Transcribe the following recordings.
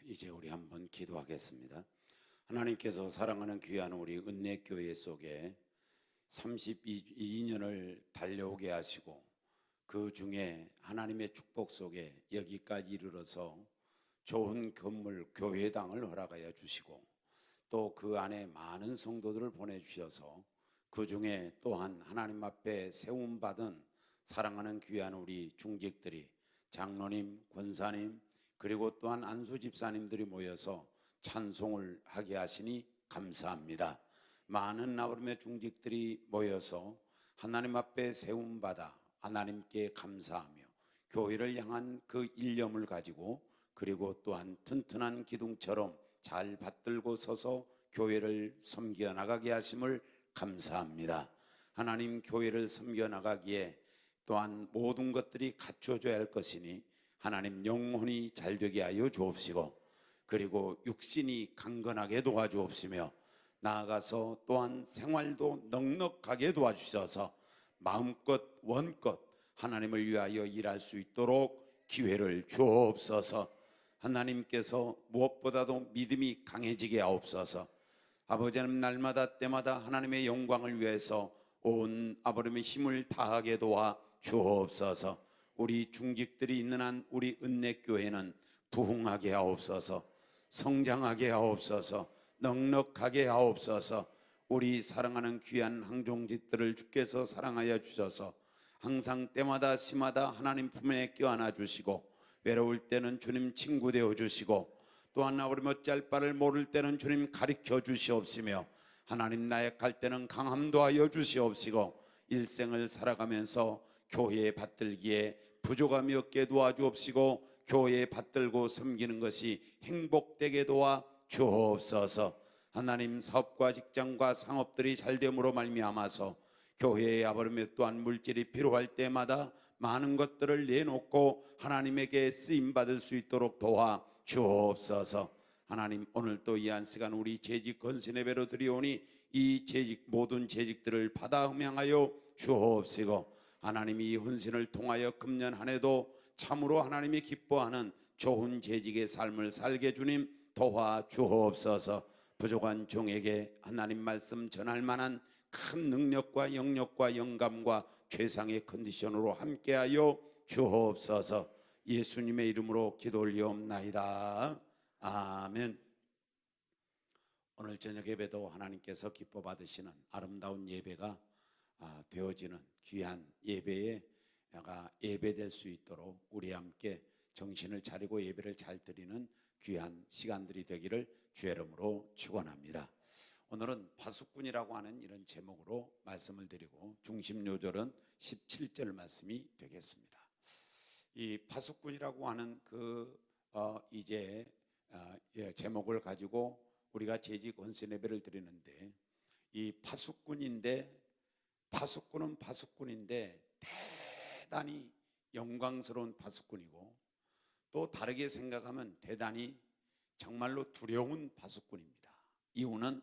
이제 우리 한번 기도하겠습니다. 하나님께서 사랑하는 귀한 우리 은혜교회 속에 32년을 달려오게 하시고 그 중에 하나님의 축복 속에 여기까지 이르러서 좋은 건물 교회당을 허락하여 주시고 또 그 안에 많은 성도들을 보내주셔서 그 중에 또한 하나님 앞에 세움받은 사랑하는 귀한 우리 중직들이 장로님, 권사님 그리고 또한 안수 집사님들이 모여서 찬송을 하게 하시니 감사합니다. 많은 나름의 중직들이 모여서 하나님 앞에 세움받아 하나님께 감사하며 교회를 향한 그 일념을 가지고 그리고 또한 튼튼한 기둥처럼 잘 받들고 서서 교회를 섬겨 나가게 하심을 감사합니다. 하나님 교회를 섬겨 나가기에 또한 모든 것들이 갖춰져야 할 것이니 하나님 영혼이 잘되게 하여 주옵시고 그리고 육신이 강건하게 도와주옵시며 나아가서 또한 생활도 넉넉하게 도와주셔서 마음껏 원껏 하나님을 위하여 일할 수 있도록 기회를 주옵소서. 하나님께서 무엇보다도 믿음이 강해지게 하옵소서. 아버지는 날마다 때마다 하나님의 영광을 위해서 온 아버님의 힘을 다하게 도와 주옵소서. 우리 중직들이 있는 한 우리 은혜교회는 부흥하게 하옵소서. 성장하게 하옵소서. 넉넉하게 하옵소서. 우리 사랑하는 귀한 항종직들을 주께서 사랑하여 주셔서 항상 때마다 시마다 하나님 품에 껴안아 주시고 외로울 때는 주님 친구 되어 주시고 또한 아버님 어찌할 바를 모를 때는 주님 가르쳐 주시옵시며 하나님 나약할 때는 강함도 하여 주시옵시고 일생을 살아가면서 교회에 받들기에 부족함이 없게 도와주옵시고 교회에 받들고 섬기는 것이 행복되게 도와 주옵소서. 하나님 사업과 직장과 상업들이 잘됨으로 말미암아서 교회에 아버님의 또한 물질이 필요할 때마다 많은 것들을 내놓고 하나님에게 쓰임받을 수 있도록 도와 주옵소서. 하나님 오늘 또 이 한 시간 우리 재직 건신 예배로 드리오니 이 재직 모든 재직들을 받아 음양하여 주옵시고 하나님이 이 헌신을 통하여 금년 한 해도 참으로 하나님이 기뻐하는 좋은 재직의 삶을 살게 주님 도와 주옵소서. 부족한 종에게 하나님 말씀 전할 만한 큰 능력과 영력과 영감과 최상의 컨디션으로 함께하여 주옵소서. 예수님의 이름으로 기도 올리옵나이다. 아멘. 오늘 저녁 예배도 하나님께서 기뻐 받으시는 아름다운 예배가 되어지는 귀한 예배에 예배될 수 있도록 우리 함께 정신을 차리고 예배를 잘 드리는 귀한 시간들이 되기를 주의 이름으로 축원합니다. 오늘은 파수꾼이라고 하는 이런 제목으로 말씀을 드리고 중심 요절은 17절 말씀이 되겠습니다. 이 파수꾼이라고 하는 제목을 가지고 우리가 재직 헌신 예배를 드리는데 이 파수꾼은 파수꾼인데 대단히 영광스러운 파수꾼이고 또 다르게 생각하면 대단히 정말로 두려운 파수꾼입니다. 이유는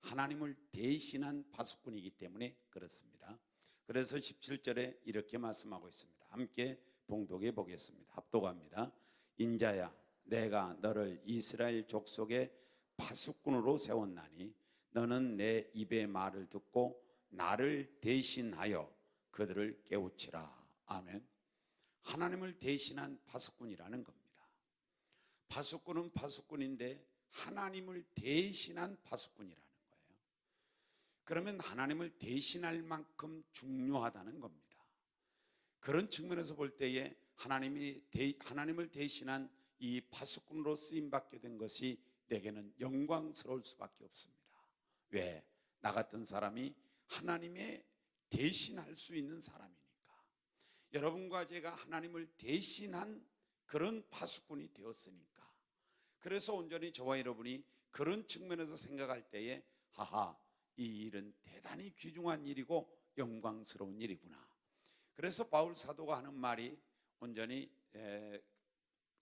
하나님을 대신한 파수꾼이기 때문에 그렇습니다. 그래서 17절에 이렇게 말씀하고 있습니다. 함께 봉독해 보겠습니다. 합독합니다. 인자야 내가 너를 이스라엘 족속의 파수꾼으로 세웠나니 너는 내 입의 말을 듣고 나를 대신하여 그들을 깨우치라. 아멘. 하나님을 대신한 파수꾼이라는 겁니다. 파수꾼은 파수꾼인데 하나님을 대신한 파수꾼이라는 거예요. 그러면 하나님을 대신할 만큼 중요하다는 겁니다. 그런 측면에서 볼 때에 하나님을 대신한 이 파수꾼으로 쓰임받게 된 것이 내게는 영광스러울 수밖에 없습니다. 왜? 나 같은 사람이 하나님의 대신할 수 있는 사람이니까. 여러분과 제가 하나님을 대신한 그런 파수꾼이 되었으니까. 그래서 온전히 저와 여러분이 그런 측면에서 생각할 때에 이 일은 대단히 귀중한 일이고 영광스러운 일이구나. 그래서 바울 사도가 하는 말이 온전히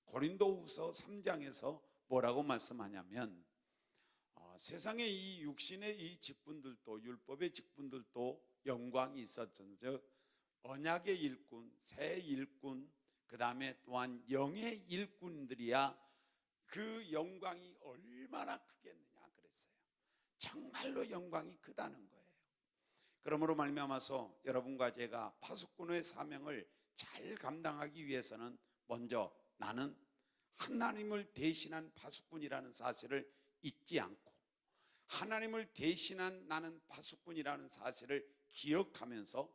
고린도후서 3장에서 뭐라고 말씀하냐면 세상에 이 육신의 이 직분들도 율법의 직분들도 영광이 있었던즉 언약의 일꾼, 새 일꾼, 그 다음에 또한 영의 일꾼들이야 그 영광이 얼마나 크겠느냐 그랬어요. 정말로 영광이 크다는 거예요. 그러므로 말미암아서 여러분과 제가 파수꾼의 사명을 잘 감당하기 위해서는 먼저 나는 하나님을 대신한 파수꾼이라는 사실을 잊지 않고 하나님을 대신한 나는 파수꾼이라는 사실을 기억하면서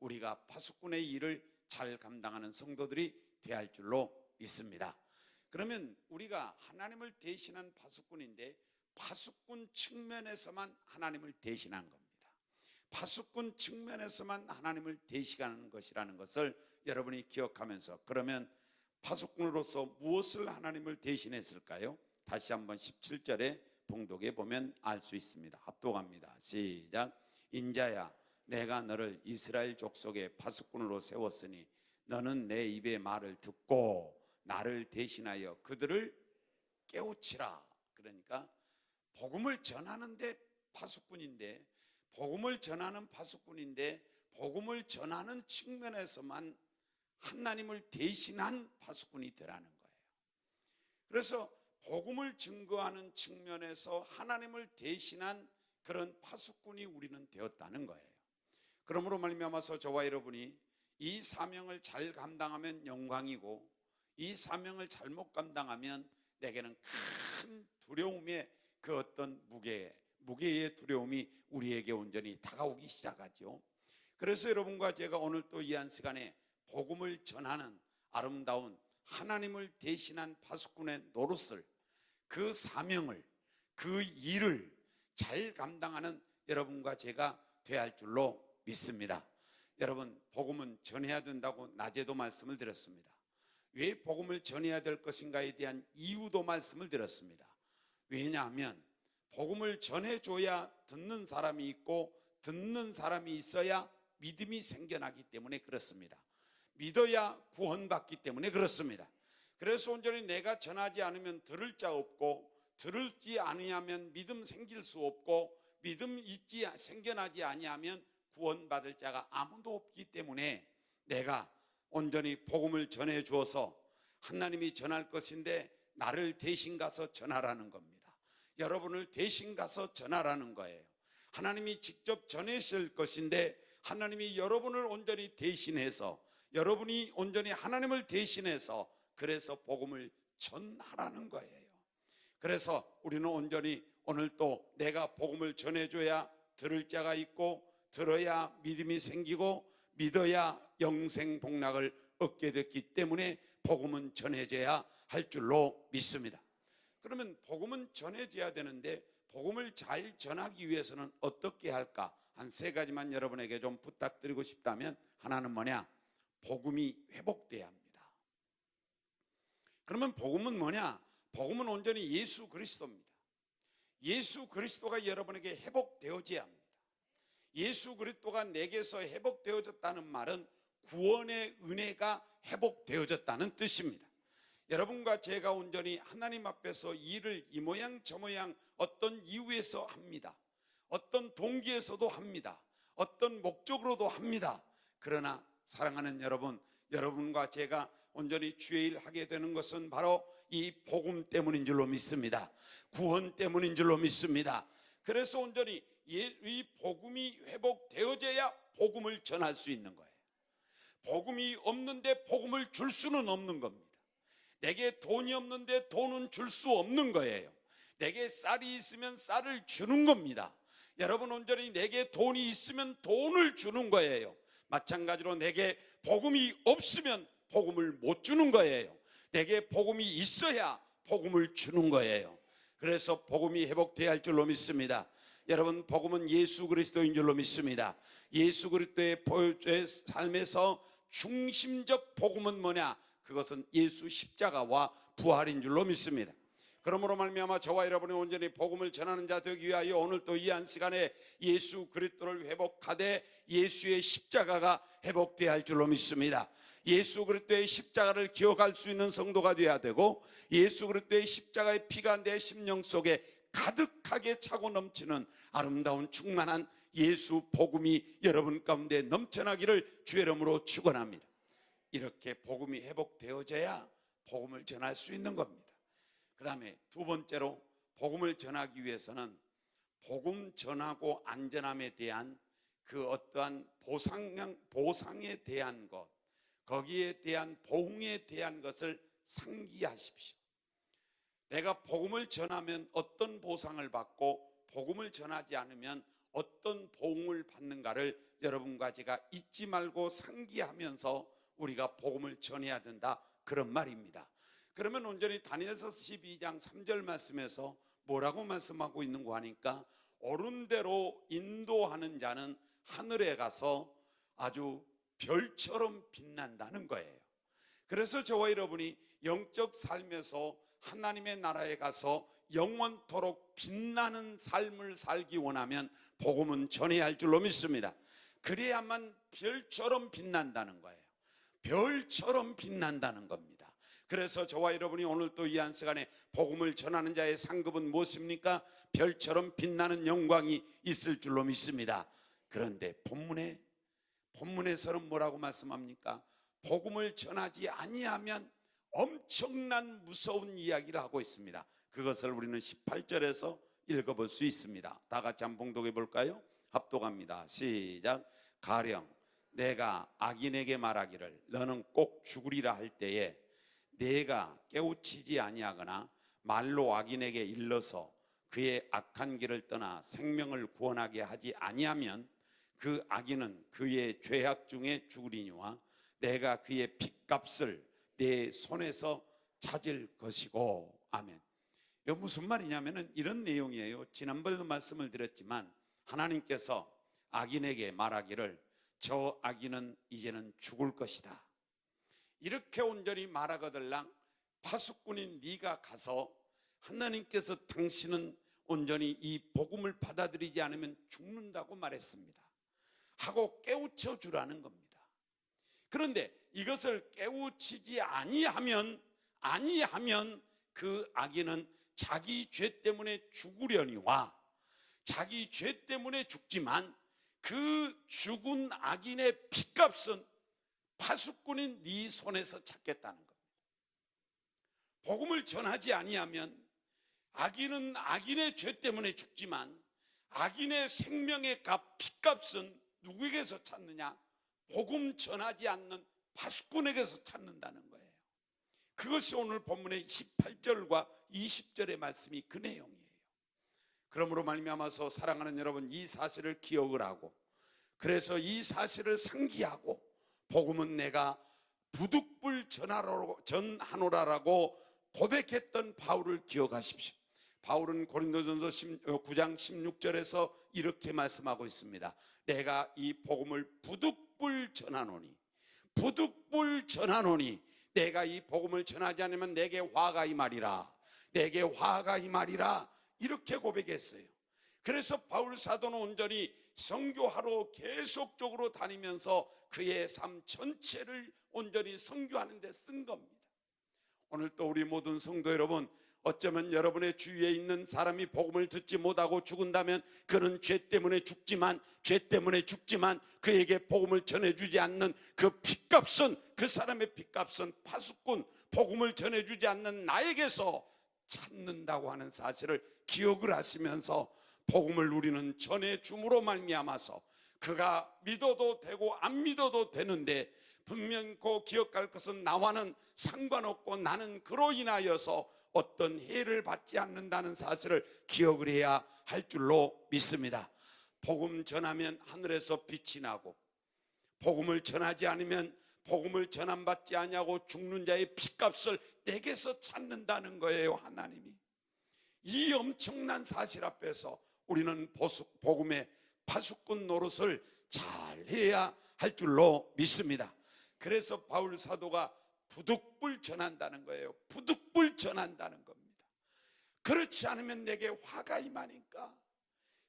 우리가 파수꾼의 일을 잘 감당하는 성도들이 되어야 할 줄로 믿습니다. 그러면 우리가 하나님을 대신한 파수꾼인데 파수꾼 측면에서만 하나님을 대신한 겁니다. 파수꾼 측면에서만 하나님을 대신하는 것이라는 것을 여러분이 기억하면서, 그러면 파수꾼으로서 무엇을 하나님을 대신했을까요? 다시 한번 17절에 봉독해 보면 알 수 있습니다. 합독합니다. 시작. 인자야, 내가 너를 이스라엘 족속의 파수꾼으로 세웠으니 너는 내 입의 말을 듣고 나를 대신하여 그들을 깨우치라. 그러니까 복음을 전하는데 파수꾼인데, 복음을 전하는 파수꾼인데 복음을 전하는 측면에서만 하나님을 대신한 파수꾼이 되라는 거예요. 그래서 복음을 증거하는 측면에서 하나님을 대신한 그런 파수꾼이 우리는 되었다는 거예요. 그러므로 말미암아서 저와 여러분이 이 사명을 잘 감당하면 영광이고, 이 사명을 잘못 감당하면 내게는 큰 두려움의 그 어떤 무게의 두려움이 우리에게 온전히 다가오기 시작하죠. 그래서 여러분과 제가 오늘 또 이 한 시간에 복음을 전하는 아름다운 하나님을 대신한 파수꾼의 노릇을, 그 사명을, 그 일을 잘 감당하는 여러분과 제가 되어야 할 줄로 믿습니다. 여러분, 복음은 전해야 된다고 낮에도 말씀을 드렸습니다. 왜 복음을 전해야 될 것인가에 대한 이유도 말씀을 드렸습니다. 왜냐하면 복음을 전해줘야 듣는 사람이 있고, 듣는 사람이 있어야 믿음이 생겨나기 때문에 그렇습니다. 믿어야 구원받기 때문에 그렇습니다. 그래서 온전히 내가 전하지 않으면 들을 자 없고, 들을지 아니하면 믿음 생길 수 없고, 믿음 생겨나지 아니하면 구원받을 자가 아무도 없기 때문에 내가 온전히 복음을 전해 주어서 하나님이 전할 것인데 나를 대신 가서 전하라는 겁니다. 여러분을 대신 가서 전하라는 거예요. 하나님이 직접 전하실 것인데 하나님이 여러분을 온전히 대신해서, 여러분이 온전히 하나님을 대신해서 그래서 복음을 전하라는 거예요. 그래서 우리는 온전히 오늘 또 내가 복음을 전해줘야 들을 자가 있고, 들어야 믿음이 생기고, 믿어야 영생 복락을 얻게 됐기 때문에 복음은 전해져야 할 줄로 믿습니다. 그러면 복음은 전해져야 되는데 복음을 잘 전하기 위해서는 어떻게 할까? 한 세 가지만 여러분에게 좀 부탁드리고 싶다면, 하나는 뭐냐? 복음이 회복돼야 합니다. 그러면 복음은 뭐냐? 복음은 온전히 예수 그리스도입니다. 예수 그리스도가 여러분에게 회복되어져야 합니다. 예수 그리스도가 내게서 회복되어졌다는 말은 구원의 은혜가 회복되어졌다는 뜻입니다. 여러분과 제가 온전히 하나님 앞에서 일을 이 모양 저 모양 어떤 이유에서 합니다. 어떤 동기에서도 합니다. 어떤 목적으로도 합니다. 그러나 사랑하는 여러분, 여러분과 제가 온전히 주의 일 하게 되는 것은 바로 이 복음 때문인 줄로 믿습니다. 구원 때문인 줄로 믿습니다. 그래서 온전히 이 복음이 회복되어져야 복음을 전할 수 있는 거예요. 복음이 없는데 복음을 줄 수는 없는 겁니다. 내게 돈이 없는데 돈은 줄 수 없는 거예요. 내게 쌀이 있으면 쌀을 주는 겁니다. 여러분, 온전히 내게 돈이 있으면 돈을 주는 거예요. 마찬가지로 내게 복음이 없으면 복음을 못 주는 거예요. 내게 복음이 있어야 복음을 주는 거예요. 그래서 복음이 회복돼야 할 줄로 믿습니다. 여러분, 복음은 예수 그리스도인 줄로 믿습니다. 예수 그리스도의 삶에서 중심적 복음은 뭐냐? 그것은 예수 십자가와 부활인 줄로 믿습니다. 그러므로 말미암아 저와 여러분이 온전히 복음을 전하는 자 되기 위하여 오늘 또 이 한 시간에 예수 그리스도를 회복하되 예수의 십자가가 회복돼야 할 줄로 믿습니다. 예수 그리스도의 십자가를 기억할 수 있는 성도가 되어야 되고, 예수 그리스도의 십자가의 피가 내 심령 속에 가득하게 차고 넘치는 아름다운 충만한 예수 복음이 여러분 가운데 넘쳐나기를 주의 이름으로 축원합니다. 이렇게 복음이 회복되어져야 복음을 전할 수 있는 겁니다. 그 다음에 두 번째로 복음을 전하기 위해서는 복음 전하고 안전함에 대한 그 어떠한 보상에 대한 것, 거기에 대한 보응에 대한 것을 상기하십시오. 내가 복음을 전하면 어떤 보상을 받고 복음을 전하지 않으면 어떤 보응을 받는가를 여러분과 제가 잊지 말고 상기하면서 우리가 복음을 전해야 된다, 그런 말입니다. 그러면 온전히 다니엘서 12장 3절 말씀에서 뭐라고 말씀하고 있는 거 하니까, 옳은 대로 인도하는 자는 하늘에 가서 아주 별처럼 빛난다는 거예요. 그래서 저와 여러분이 영적 삶에서 하나님의 나라에 가서 영원토록 빛나는 삶을 살기 원하면 복음은 전해야 할 줄로 믿습니다. 그래야만 별처럼 빛난다는 거예요. 별처럼 빛난다는 겁니다. 그래서 저와 여러분이 오늘 또 이 한 시간에 복음을 전하는 자의 상급은 무엇입니까? 별처럼 빛나는 영광이 있을 줄로 믿습니다. 그런데 본문에서는 뭐라고 말씀합니까? 복음을 전하지 아니하면 엄청난 무서운 이야기를 하고 있습니다. 그것을 우리는 18절에서 읽어볼 수 있습니다. 다 같이 한번 봉독해 볼까요? 합독합니다. 시작. 가령 내가 악인에게 말하기를 너는 꼭 죽으리라 할 때에 내가 깨우치지 아니하거나 말로 악인에게 일러서 그의 악한 길을 떠나 생명을 구원하게 하지 아니하면 그 악인은 그의 죄악 중에 죽으리니와 내가 그의 핏값을 내 손에서 찾을 것이고. 아멘. 이거 무슨 말이냐면은 이런 내용이에요. 지난번에도 말씀을 드렸지만 하나님께서 악인에게 말하기를 저 악인은 이제는 죽을 것이다, 이렇게 온전히 말하거들랑 파수꾼인 네가 가서 하나님께서 당신은 온전히 이 복음을 받아들이지 않으면 죽는다고 말했습니다 하고 깨우쳐 주라는 겁니다. 그런데 이것을 깨우치지 아니하면 그 악인은 자기 죄 때문에 죽으려니와 자기 죄 때문에 죽지만 그 죽은 악인의 핏값은 파수꾼인 네 손에서 찾겠다는 겁니다. 복음을 전하지 아니하면 악인은 악인의 죄 때문에 죽지만 악인의 생명의 값, 핏값은 누구에게서 찾느냐? 복음 전하지 않는 파수꾼에게서 찾는다는 거예요. 그것이 오늘 본문의 18절과 20절의 말씀이 그 내용이에요. 그러므로 말미암아서 사랑하는 여러분, 이 사실을 기억을 하고, 그래서 이 사실을 상기하고 복음은 내가 부득불 전하노라라고 고백했던 바울을 기억하십시오. 바울은 고린도전서 9장 16절에서 이렇게 말씀하고 있습니다. 내가 이 복음을 부득불 전하노니, 부득불 전하노니, 내가 이 복음을 전하지 않으면 내게 화가 임하리라, 내게 화가 임하리라, 이렇게 고백했어요. 그래서 바울 사도는 온전히 선교하러 계속적으로 다니면서 그의 삶 전체를 온전히 선교하는 데 쓴 겁니다. 오늘 또 우리 모든 성도 여러분, 어쩌면 여러분의 주위에 있는 사람이 복음을 듣지 못하고 죽은다면 그는 죄 때문에 죽지만 그에게 복음을 전해주지 않는 그 핏값은, 그 사람의 핏값은 파수꾼, 복음을 전해주지 않는 나에게서 찾는다고 하는 사실을 기억을 하시면서 복음을 우리는 전해줌으로 말미암아서 그가 믿어도 되고 안 믿어도 되는데 분명히 기억할 것은 나와는 상관없고 나는 그로 인하여서 어떤 해를 받지 않는다는 사실을 기억을 해야 할 줄로 믿습니다. 복음 전하면 하늘에서 빛이 나고, 복음을 전하지 않으면 복음을 전함받지 아니하고 죽는 자의 핏값을 내게서 찾는다는 거예요. 하나님이. 이 엄청난 사실 앞에서 우리는 복음의 파수꾼 노릇을 잘 해야 할 줄로 믿습니다. 그래서 바울 사도가 부득불 전한다는 거예요. 부득불 전한다는 겁니다. 그렇지 않으면 내게 화가 임하니까,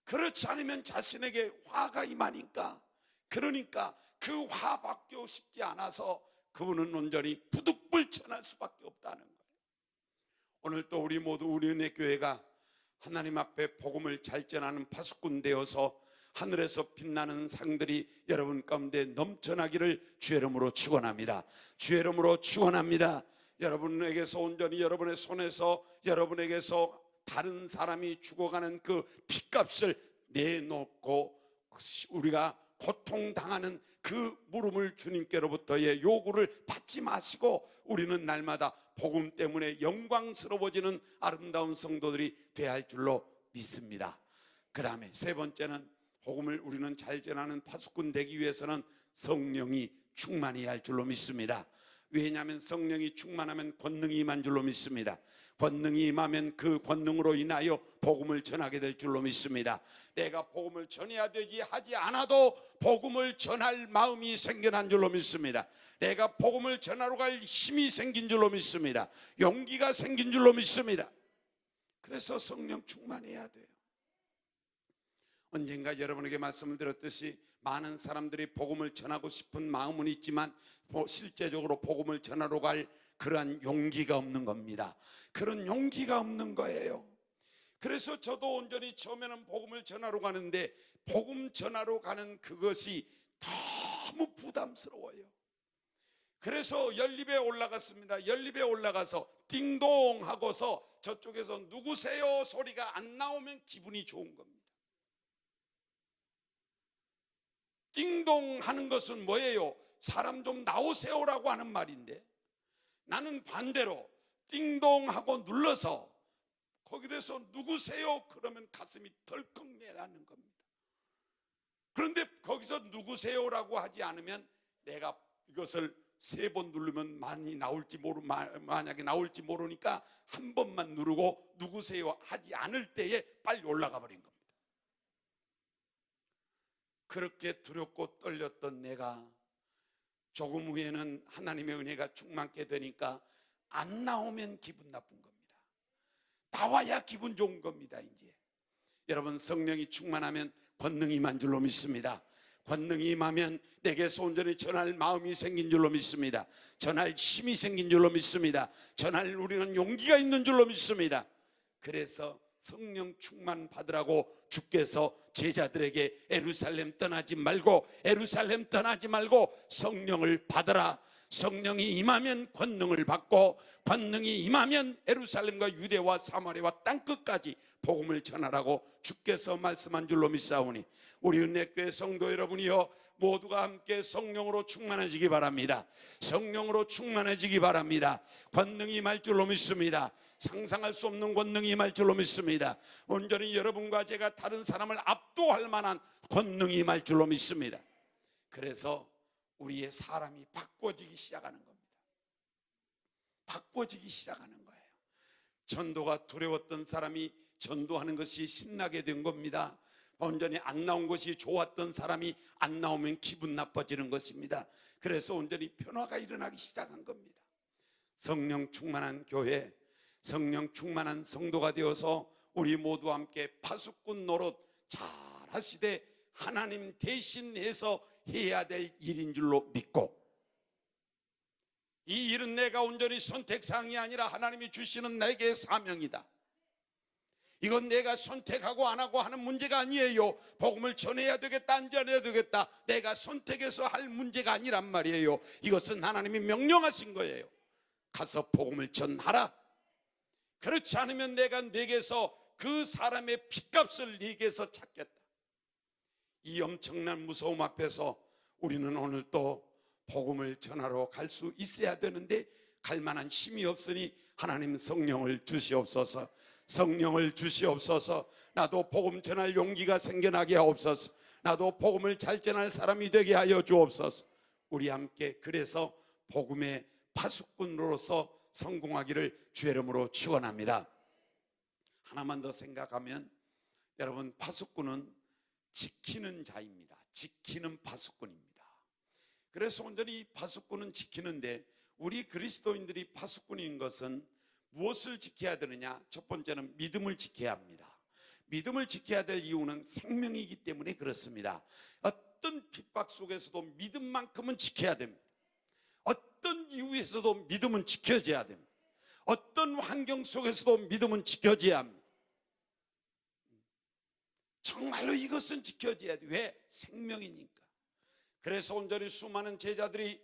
그렇지 않으면 자신에게 화가 임하니까, 그러니까 그 화 받고 싶지 않아서 그분은 온전히 부득불 전할 수밖에 없다는 거예요. 오늘 또 우리 모두 우리 은혜 교회가 하나님 앞에 복음을 잘 전하는 파수꾼 되어서 하늘에서 빛나는 상들이 여러분 가운데 넘쳐나기를 주의 이름으로 축원합니다. 주의 이름으로 축원합니다. 여러분에게서 온전히 여러분의 손에서 여러분에게서 다른 사람이 죽어가는 그 핏값을 내놓고 우리가 고통당하는 그 물음을 주님께로부터의 요구를 받지 마시고 우리는 날마다 복음 때문에 영광스러워지는 아름다운 성도들이 되어야 할 줄로 믿습니다. 그 다음에 세 번째는 복음을 우리는 잘 전하는 파수꾼 되기 위해서는 성령이 충만해야 할 줄로 믿습니다. 왜냐하면 성령이 충만하면 권능이 임한 줄로 믿습니다. 권능이 임하면 그 권능으로 인하여 복음을 전하게 될 줄로 믿습니다. 내가 복음을 전해야 되지 하지 않아도 복음을 전할 마음이 생겨난 줄로 믿습니다. 내가 복음을 전하러 갈 힘이 생긴 줄로 믿습니다. 용기가 생긴 줄로 믿습니다. 그래서 성령 충만해야 돼요. 언젠가 여러분에게 말씀을 드렸듯이 많은 사람들이 복음을 전하고 싶은 마음은 있지만 실제적으로 복음을 전하러 갈 그러한 용기가 없는 겁니다. 그런 용기가 없는 거예요. 그래서 저도 온전히 처음에는 복음을 전하러 가는데 복음 전하러 가는 그것이 너무 부담스러워요. 그래서 연립에 올라갔습니다. 연립에 올라가서 띵동 하고서 저쪽에서 누구세요 소리가 안 나오면 기분이 좋은 겁니다. 띵동 하는 것은 뭐예요? 사람 좀 나오세요라고 하는 말인데 나는 반대로 띵동 하고 눌러서 거기에서 누구세요? 그러면 가슴이 덜컥 내라는 겁니다. 그런데 거기서 누구세요라고 하지 않으면 내가 이것을 3번 누르면 만약에 나올지 모르니까 한 번만 누르고 누구세요 하지 않을 때에 빨리 올라가 버린 겁니다. 그렇게 두렵고 떨렸던 내가 조금 후에는 하나님의 은혜가 충만케 되니까 안 나오면 기분 나쁜 겁니다. 나와야 기분 좋은 겁니다. 이제 여러분 성령이 충만하면 권능이 임한 줄로 믿습니다. 권능이 임하면 내게서 온전히 전할 마음이 생긴 줄로 믿습니다. 전할 힘이 생긴 줄로 믿습니다. 전할 우리는 용기가 있는 줄로 믿습니다. 그래서 성령 충만 받으라고 주께서 제자들에게 에루살렘 떠나지 말고 성령을 받으라. 성령이 임하면 권능을 받고 권능이 임하면 에루살렘과 유대와 사마리아와 땅끝까지 복음을 전하라고 주께서 말씀한 줄로 믿사오니 우리 은혜교회 성도 여러분이여 모두가 함께 성령으로 충만해지기 바랍니다. 성령으로 충만해지기 바랍니다. 권능이 임할 줄로 믿습니다. 상상할 수 없는 권능이 임할 줄로 믿습니다. 온전히 여러분과 제가 다른 사람을 압도할 만한 권능이 임할 줄로 믿습니다. 그래서 우리의 사람이 바꿔지기 시작하는 겁니다. 바꿔지기 시작하는 거예요. 전도가 두려웠던 사람이 전도하는 것이 신나게 된 겁니다. 온전히 안 나온 것이 좋았던 사람이 안 나오면 기분 나빠지는 것입니다. 그래서 온전히 변화가 일어나기 시작한 겁니다. 성령 충만한 교회, 성령 충만한 성도가 되어서 우리 모두 함께 파수꾼 노릇 잘 하시되 하나님 대신해서 해야 될 일인 줄로 믿고, 이 일은 내가 온전히 선택사항이 아니라 하나님이 주시는 내게 사명이다. 이건 내가 선택하고 안 하고 하는 문제가 아니에요. 복음을 전해야 되겠다 안 전해야 되겠다 내가 선택해서 할 문제가 아니란 말이에요. 이것은 하나님이 명령하신 거예요. 가서 복음을 전하라. 그렇지 않으면 내가 네게서 그 사람의 핏값을 네게서 찾겠다. 이 엄청난 무서움 앞에서 우리는 오늘 또 복음을 전하러 갈 수 있어야 되는데 갈 만한 힘이 없으니 하나님 성령을 주시옵소서. 성령을 주시옵소서. 나도 복음 전할 용기가 생겨나게 하옵소서. 나도 복음을 잘 전할 사람이 되게 하여 주옵소서. 우리 함께 그래서 복음의 파수꾼으로서 성공하기를 주의 이름으로 축원합니다. 하나만 더 생각하면 여러분, 파수꾼은 지키는 자입니다. 지키는 파수꾼입니다. 그래서 온전히 파수꾼은 지키는데 우리 그리스도인들이 파수꾼인 것은 무엇을 지켜야 되느냐? 첫 번째는 믿음을 지켜야 합니다. 믿음을 지켜야 될 이유는 생명이기 때문에 그렇습니다. 어떤 핍박 속에서도 믿음만큼은 지켜야 됩니다. 어떤 이유에서도 믿음은 지켜져야 됩니다. 어떤 환경 속에서도 믿음은 지켜져야 합니다. 정말로 이것은 지켜져야 돼. 왜? 생명이니까. 그래서 온전히 수많은 제자들이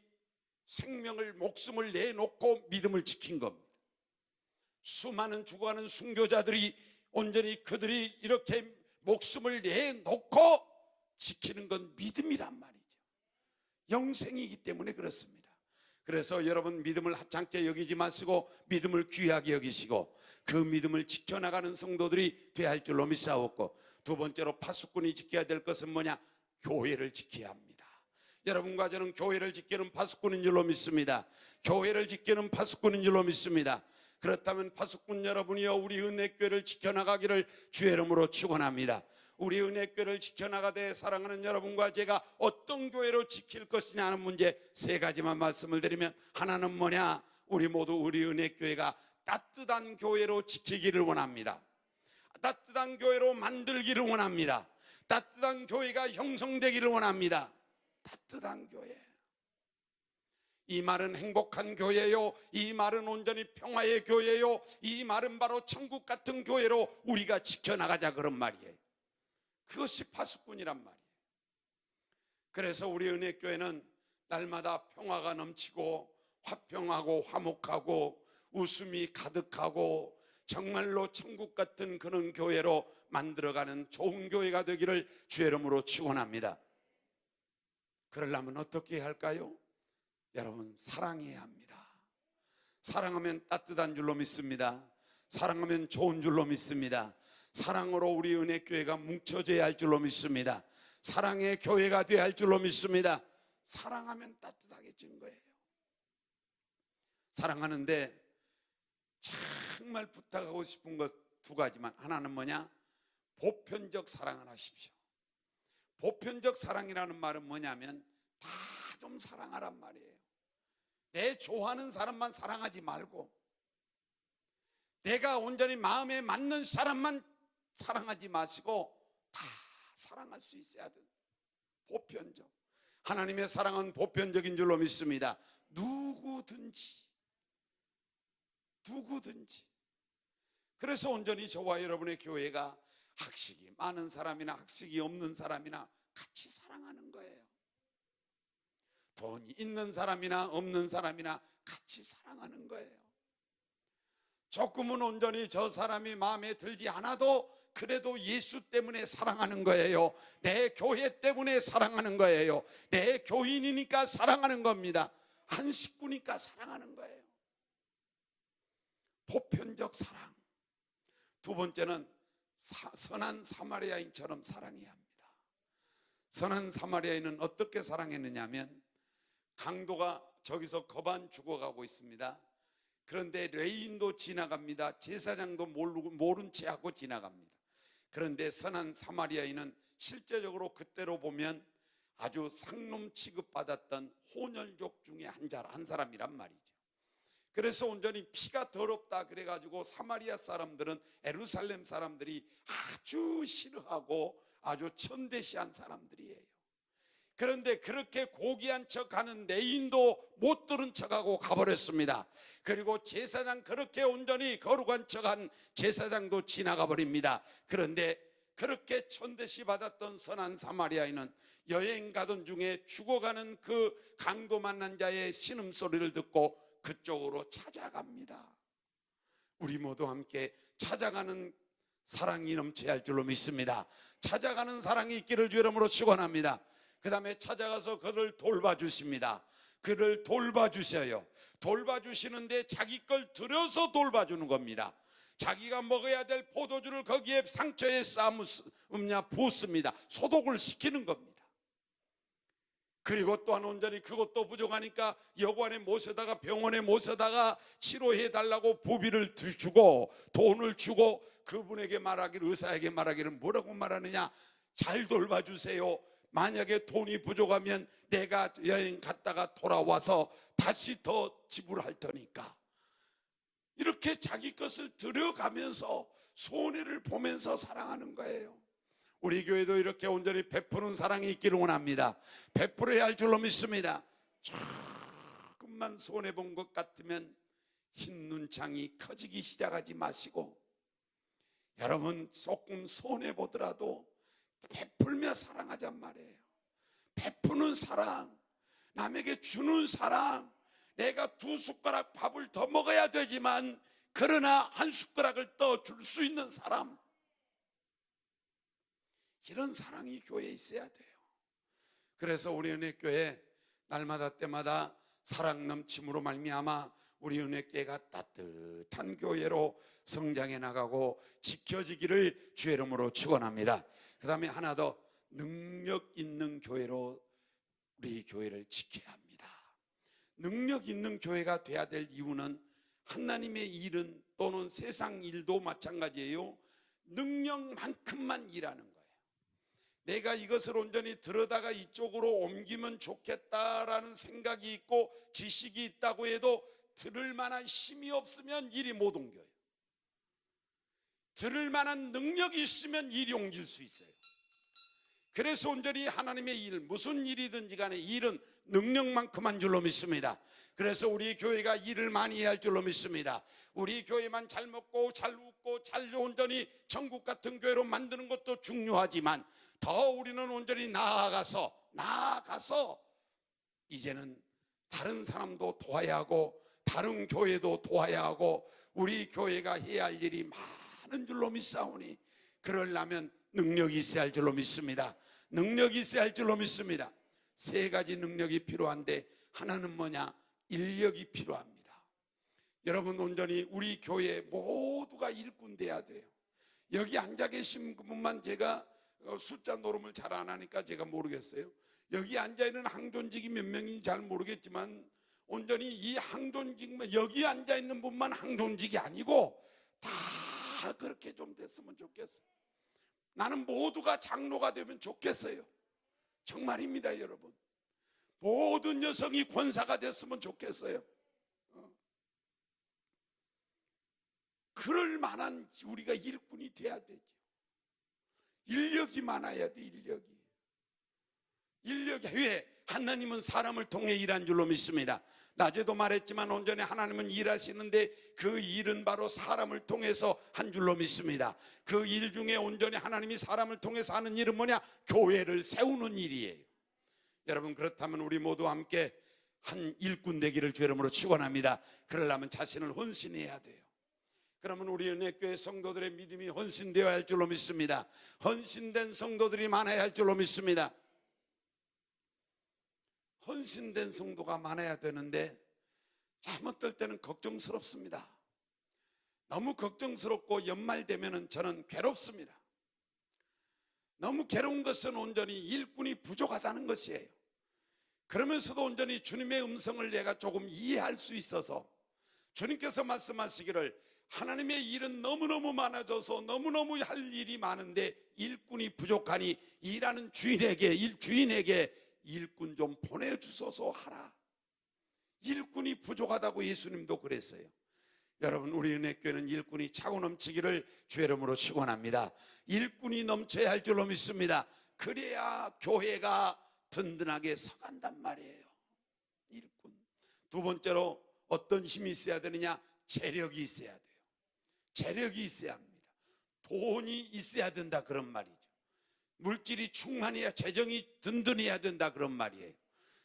생명을 목숨을 내놓고 믿음을 지킨 겁니다. 수많은 죽어가는 순교자들이 온전히 그들이 이렇게 목숨을 내놓고 지키는 건 믿음이란 말이죠. 영생이기 때문에 그렇습니다. 그래서 여러분 믿음을 하찮게 여기지 마시고 믿음을 귀하게 여기시고 그 믿음을 지켜나가는 성도들이 돼야 할 줄로 믿사옵고, 두 번째로 파수꾼이 지켜야 될 것은 뭐냐? 교회를 지켜야 합니다. 여러분과 저는 교회를 지키는 파수꾼인 줄로 믿습니다. 교회를 지키는 파수꾼인 줄로 믿습니다. 그렇다면 파수꾼 여러분이여, 우리 은혜교회를 지켜나가기를 주의 이름으로 축원합니다. 우리 은혜교회를 지켜나가되 사랑하는 여러분과 제가 어떤 교회로 지킬 것이냐 하는 문제 세 가지만 말씀을 드리면, 하나는 뭐냐? 우리 모두 우리 은혜교회가 따뜻한 교회로 지키기를 원합니다. 따뜻한 교회로 만들기를 원합니다. 따뜻한 교회가 형성되기를 원합니다. 따뜻한 교회. 이 말은 행복한 교회요, 이 말은 온전히 평화의 교회요, 이 말은 바로 천국 같은 교회로 우리가 지켜나가자, 그런 말이에요. 그것이 파수꾼이란 말이에요. 그래서 우리 은혜교회는 날마다 평화가 넘치고 화평하고 화목하고 웃음이 가득하고 정말로 천국 같은 그런 교회로 만들어가는 좋은 교회가 되기를 주의 이름으로 축원합니다. 그러려면 어떻게 할까요? 여러분, 사랑해야 합니다. 사랑하면 따뜻한 줄로 믿습니다. 사랑하면 좋은 줄로 믿습니다. 사랑으로 우리 은혜교회가 뭉쳐져야 할 줄로 믿습니다. 사랑의 교회가 되어야 할 줄로 믿습니다. 사랑하면 따뜻하게진 거예요. 사랑하는데 정말 부탁하고 싶은 것 두 가지만, 하나는 뭐냐? 보편적 사랑을 하십시오. 보편적 사랑이라는 말은 뭐냐면 다 좀 사랑하란 말이에요. 내 좋아하는 사람만 사랑하지 말고 내가 온전히 마음에 맞는 사람만 사랑하지 마시고 다 사랑할 수 있어야 돼. 보편적. 하나님의 사랑은 보편적인 줄로 믿습니다. 누구든지. 그래서 온전히 저와 여러분의 교회가 학식이 많은 사람이나 학식이 없는 사람이나 같이 사랑하는 거예요. 돈이 있는 사람이나 없는 사람이나 같이 사랑하는 거예요. 조금은 온전히 저 사람이 마음에 들지 않아도 그래도 예수 때문에 사랑하는 거예요. 내 교회 때문에 사랑하는 거예요. 내 교인이니까 사랑하는 겁니다. 한 식구니까 사랑하는 거예요. 보편적 사랑. 두 번째는 선한 사마리아인처럼 사랑해야 합니다. 선한 사마리아인은 어떻게 사랑했느냐면, 강도가 저기서 거반 죽어가고 있습니다. 그런데 레인도 지나갑니다. 제사장도 모른 채 하고 지나갑니다. 그런데 선한 사마리아인은 실제적으로 그때로 보면 아주 상놈 취급받았던 혼혈족 중에 한 사람이란 말이죠. 그래서 온전히 피가 더럽다 그래가지고 사마리아 사람들은, 예루살렘 사람들이 아주 싫어하고 아주 천대시한 사람들이에요. 그런데 그렇게 고귀한 척하는 레인도 못 들은 척하고 가버렸습니다. 그리고 제사장, 그렇게 온전히 거룩한 척한 제사장도 지나가 버립니다. 그런데 그렇게 천대시 받았던 선한 사마리아인은 여행 가던 중에 죽어가는 그 강도 만난 자의 신음소리를 듣고 그쪽으로 찾아갑니다. 우리 모두 함께 찾아가는 사랑이 넘쳐야 할 줄로 믿습니다. 찾아가는 사랑이 있기를 주의 이름으로 축원합니다. 그 다음에 찾아가서 그를 돌봐주십니다. 그를 돌봐주셔요. 돌봐주시는데 자기 걸 들여서 돌봐주는 겁니다. 자기가 먹어야 될 포도주를 거기에 상처에 부었습니다. 소독을 시키는 겁니다. 그리고 또한 온전히 그것도 부족하니까 여관에 모셔다가, 병원에 모셔다가 치료해 달라고 부비를 주고 돈을 주고 그분에게 말하기를, 의사에게 말하기를 뭐라고 말하느냐? 잘 돌봐주세요. 만약에 돈이 부족하면 내가 여행 갔다가 돌아와서 다시 더 지불할 테니까. 이렇게 자기 것을 들여가면서 손해를 보면서 사랑하는 거예요. 우리 교회도 이렇게 온전히 베푸는 사랑이 있기를 원합니다. 베풀어야 할 줄로 믿습니다. 조금만 손해본 것 같으면 흰 눈창이 커지기 시작하지 마시고, 여러분 조금 손해보더라도 베풀며 사랑하잔 말이에요. 베푸는 사랑, 남에게 주는 사랑, 내가 2숟가락 밥을 더 먹어야 되지만 그러나 1숟가락을 더 줄 수 있는 사람, 이런 사랑이 교회에 있어야 돼요. 그래서 우리 은혜교회 날마다 때마다 사랑 넘침으로 말미암아 우리 은혜교회가 따뜻한 교회로 성장해 나가고 지켜지기를 주의 이름으로 축원합니다. 그 다음에 하나 더, 능력 있는 교회로 우리 교회를 지켜야 합니다. 능력 있는 교회가 돼야 될 이유는 하나님의 일은 또는 세상 일도 마찬가지예요. 능력만큼만 일하는 거예요. 내가 이것을 온전히 들여다가 이쪽으로 옮기면 좋겠다라는 생각이 있고 지식이 있다고 해도 들을 만한 힘이 없으면 일이 못 옮겨요. 들을 만한 능력이 있으면 일이 옮길 수 있어요. 그래서 온전히 하나님의 일, 무슨 일이든지 간에 일은 능력만큼 한 줄로 믿습니다. 그래서 우리 교회가 일을 많이 해야 할 줄로 믿습니다. 우리 교회만 잘 먹고 잘 웃고 잘 온전히 천국 같은 교회로 만드는 것도 중요하지만 더 우리는 온전히 나아가서 이제는 다른 사람도 도와야 하고 다른 교회도 도와야 하고 우리 교회가 해야 할 일이 많은 줄로 믿사오니 그러려면 능력이 있어야 할 줄로 믿습니다. 능력이 있어야 할 줄로 믿습니다. 3가지 능력이 필요한데 하나는 뭐냐? 인력이 필요합니다. 여러분, 온전히 우리 교회 모두가 일꾼 돼야 돼요. 여기 앉아 계신 분만 제가 숫자 노름을 잘 안 하니까 제가 모르겠어요. 여기 앉아 있는 항존직이 몇 명인지 잘 모르겠지만 온전히 이 항존직만, 여기 앉아 있는 분만 항존직이 아니고 다 그렇게 좀 됐으면 좋겠어요. 나는 모두가 장로가 되면 좋겠어요. 정말입니다, 여러분. 모든 여성이 권사가 됐으면 좋겠어요. 그럴 만한 우리가 일꾼이 돼야 되죠. 인력이 많아야 돼. 인력이. 왜? 하나님은 사람을 통해 일한 줄로 믿습니다. 낮에도 말했지만 온전히 하나님은 일하시는데 그 일은 바로 사람을 통해서 한 줄로 믿습니다. 그 일 중에 온전히 하나님이 사람을 통해서 하는 일은 뭐냐? 교회를 세우는 일이에요. 여러분, 그렇다면 우리 모두 함께 한 일꾼 되기를 주의 이름으로 축원합니다. 그러려면 자신을 헌신해야 돼요. 그러면 우리 은혜교회 성도들의 믿음이 헌신되어야 할 줄로 믿습니다. 헌신된 성도들이 많아야 할 줄로 믿습니다. 헌신된 성도가 많아야 되는데 잘못될 때는 걱정스럽습니다. 너무 걱정스럽고 연말 되면은 저는 괴롭습니다. 너무 괴로운 것은 온전히 일꾼이 부족하다는 것이에요. 그러면서도 온전히 주님의 음성을 내가 조금 이해할 수 있어서 주님께서 말씀하시기를 하나님의 일은 너무너무 많아져서 너무너무 할 일이 많은데 일꾼이 부족하니 일하는 주인에게 일꾼 좀 보내주소서 하라. 일꾼이 부족하다고 예수님도 그랬어요. 여러분, 우리 은혜교회는 일꾼이 차고 넘치기를 주의 이름으로 축원합니다. 일꾼이 넘쳐야 할 줄로 믿습니다. 그래야 교회가 든든하게 서간단 말이에요. 일꾼. 두 번째로 어떤 힘이 있어야 되느냐? 재력이 있어야 돼요. 재력이 있어야 합니다. 돈이 있어야 된다, 그런 말이죠. 물질이 충만해야, 재정이 든든해야 된다, 그런 말이에요.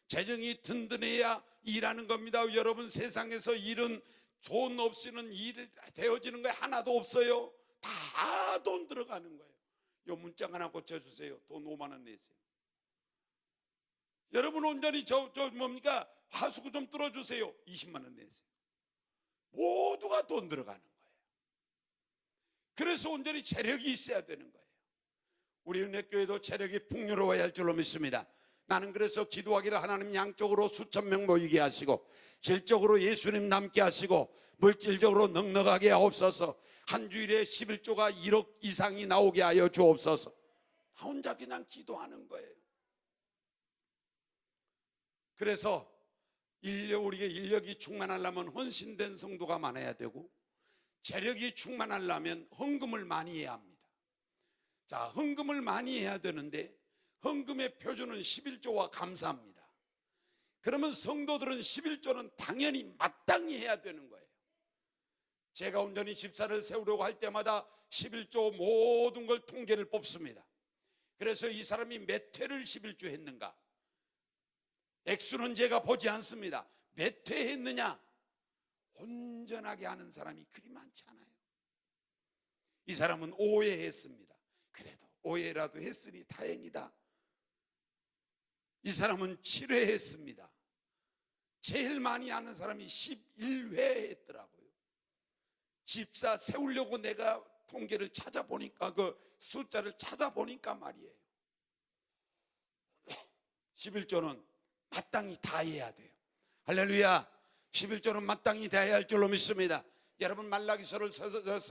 재정이 든든해야 일하는 겁니다. 여러분, 세상에서 일은 돈 없이는 일 되어지는 거 하나도 없어요. 다 돈 들어가는 거예요. 요 문장 하나 고쳐주세요. 돈 5만 원 내세요. 여러분, 온전히 저 뭡니까? 하수구 좀 뚫어주세요. 20만 원 내세요. 모두가 돈 들어가는 거예요. 그래서 온전히 재력이 있어야 되는 거예요. 우리 은혜교회도 재력이 풍요로워야 할 줄로 믿습니다. 나는 그래서 기도하기를 하나님 양쪽으로 수천 명 모이게 하시고 질적으로 예수님 남게 하시고 물질적으로 넉넉하게 하옵소서. 한 주일에 11조가 1억 이상이 나오게 하여 주옵소서. 나 혼자 그냥 기도하는 거예요. 그래서 우리가 인력이 충만하려면 헌신된 성도가 많아야 되고 재력이 충만하려면 헌금을 많이 해야 합니다. 자, 헌금을 많이 해야 되는데 헌금의 표준은 11조와 감사합니다. 그러면 성도들은 11조는 당연히 마땅히 해야 되는 거예요. 제가 온전히 집사를 세우려고 할 때마다 11조 모든 걸 통계를 뽑습니다. 그래서 이 사람이 몇 회를 11조 했는가, 액수는 제가 보지 않습니다. 몇 회 했느냐? 온전하게 하는 사람이 그리 많지 않아요. 이 사람은 5회 했습니다. 그래도 5회라도 했으니 다행이다. 이 사람은 7회 했습니다. 제일 많이 하는 사람이 11회 했더라고요. 집사 세우려고 내가 통계를 찾아보니까, 그 숫자를 찾아보니까 말이에요, 11조는 마땅히 다 해야 돼요. 할렐루야. 11조는 마땅히 다 해야 할 줄로 믿습니다. 여러분 말라기서를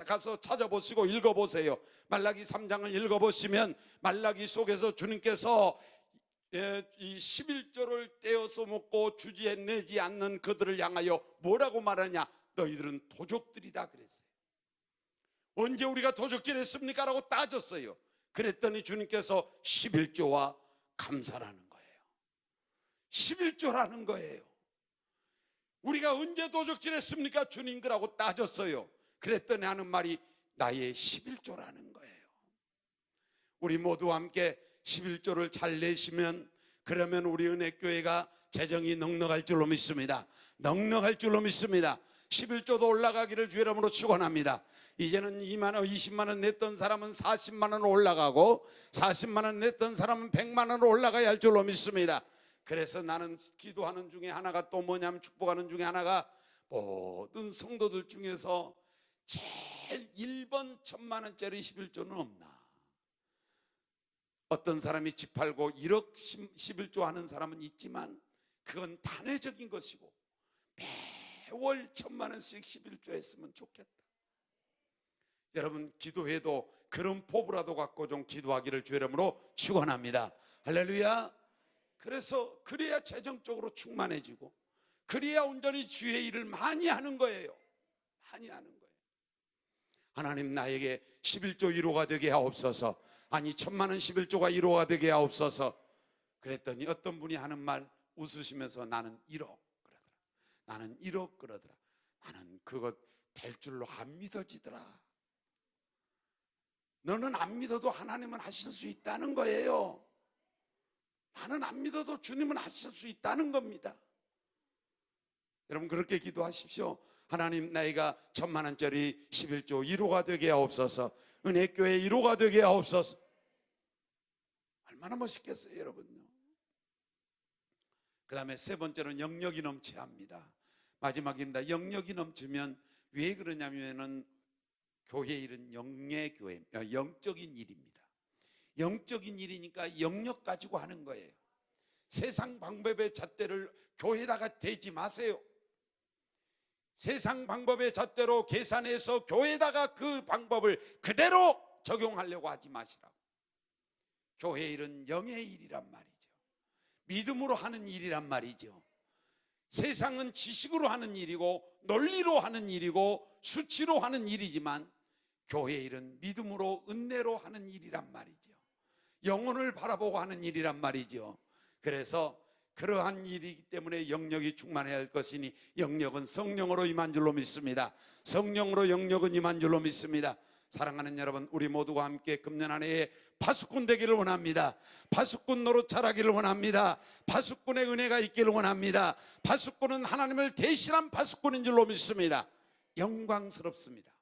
가서 찾아보시고 읽어보세요. 말라기 3장을 읽어보시면 말라기 속에서 주님께서 이 11조를 떼어서 먹고 주지내지 않는 그들을 향하여 뭐라고 말하냐? 너희들은 도적들이다 그랬어요. 언제 우리가 도적질했습니까? 라고 따졌어요. 그랬더니 주님께서 11조와 감사라는 거예요. 11조라는 거예요. 우리가 언제 도적질했습니까? 주님, 그라고 따졌어요. 그랬더니 하는 말이 나의 11조라는 거예요. 우리 모두 함께 11조를 잘 내시면, 그러면 우리 은혜교회가 재정이 넉넉할 줄로 믿습니다. 넉넉할 줄로 믿습니다. 11조도 올라가기를 주의 이름으로 축원합니다. 이제는 2만 원, 20만 원 냈던 사람은 40만 원 올라가고, 40만 원 냈던 사람은 100만 원 올라가야 할 줄로 믿습니다. 그래서 나는 기도하는 중에 하나가 또 뭐냐면, 축복하는 중에 하나가 모든 성도들 중에서 제일 1번 1,000만 원짜리 11조는 없나? 어떤 사람이 집 팔고 1억 11조 하는 사람은 있지만 그건 단회적인 것이고, 매월 1,000만 원씩 11조 했으면 좋겠다. 여러분 기도해도 그런 포부라도 갖고 좀 기도하기를 주의 이름으로 축원합니다. 할렐루야. 그래서 그래야 재정적으로 충만해지고, 그래야 온전히 주의 일을 많이 하는 거예요. 많이 하는 거예요. 하나님, 나에게 11조 1호가 되게 하옵소서. 아니 1,000만 원 11조가 1호가 되게 하옵소서. 그랬더니 어떤 분이 하는 말 웃으시면서 나는 1억 그러더라. 나는 1억 그러더라. 나는 그것 될 줄로 안 믿어지더라. 너는 안 믿어도 하나님은 하실 수 있다는 거예요. 나는 안 믿어도 주님은 하실 수 있다는 겁니다. 여러분 그렇게 기도하십시오. 하나님, 나이가 1,000만 원짜리 11조 1호가 되게 하옵소서. 은혜교회 1호가 되게 하옵소서. 얼마나 멋있겠어요 여러분요. 그 다음에 세 번째는 영역이 넘쳐야 합니다. 마지막입니다. 영역이 넘치면 왜 그러냐면은 교회 일은 영적인 일입니다. 영적인 일이니까 영역 가지고 하는 거예요. 세상 방법의 잣대를 교회에다가 대지 마세요. 세상 방법의 잣대로 계산해서 교회에다가 그 방법을 그대로 적용하려고 하지 마시라고. 교회 일은 영의 일이란 말이죠. 믿음으로 하는 일이란 말이죠. 세상은 지식으로 하는 일이고 논리로 하는 일이고 수치로 하는 일이지만, 교회 일은 믿음으로 은혜로 하는 일이란 말이죠. 영혼을 바라보고 하는 일이란 말이죠. 그래서 그러한 일이기 때문에 영역이 충만해야 할 것이니, 영역은 성령으로 임한 줄로 믿습니다. 성령으로 영역은 임한 줄로 믿습니다. 사랑하는 여러분, 우리 모두가 함께 금년 한 해에 파수꾼 되기를 원합니다. 파수꾼 노릇 잘하기를 원합니다. 파수꾼의 은혜가 있기를 원합니다. 파수꾼은 하나님을 대신한 파수꾼인 줄로 믿습니다. 영광스럽습니다.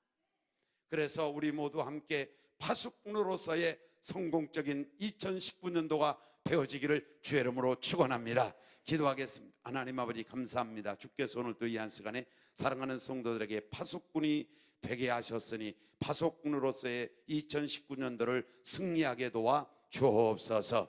그래서 우리 모두 함께 파수꾼으로서의 성공적인 2019년도가 되어지기를 주의 이름으로 축원합니다. 기도하겠습니다. 하나님 아버지, 감사합니다. 주께서 오늘 또 이 한 시간에 사랑하는 성도들에게 파수꾼이 되게 하셨으니 파수꾼으로서의 2019년도를 승리하게 도와 주옵소서.